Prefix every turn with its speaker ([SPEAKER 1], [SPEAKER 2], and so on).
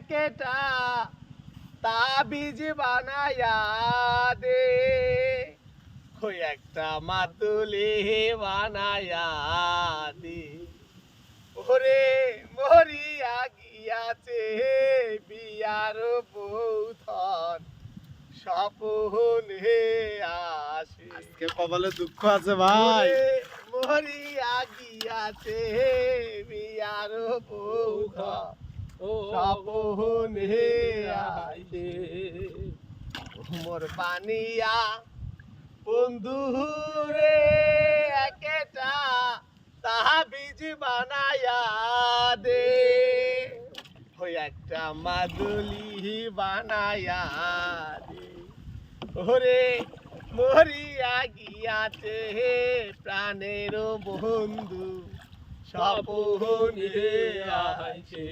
[SPEAKER 1] একটা তাবিজ বানায়া দে, ওই একটা মাতুলি বানায়া দে। ওরে মরিয়া গিয়াছে বিয়ার বৌথন, স্বপন হে আসে।
[SPEAKER 2] আজকে কপালে দুঃখ আছে ভাই।
[SPEAKER 1] ওরে মরিয়া গিয়াছে বিয়ার বৌথন, স্বপন হে আসে। মোর বানিয়া বন্ধু রে একটা তাবিজ বানায়া দে, ওই একটা মাদুলি বানায়া দে। ওরে মরিয়া গিয়াছে প্রাণের বন্ধু, স্বপন হে আইছে।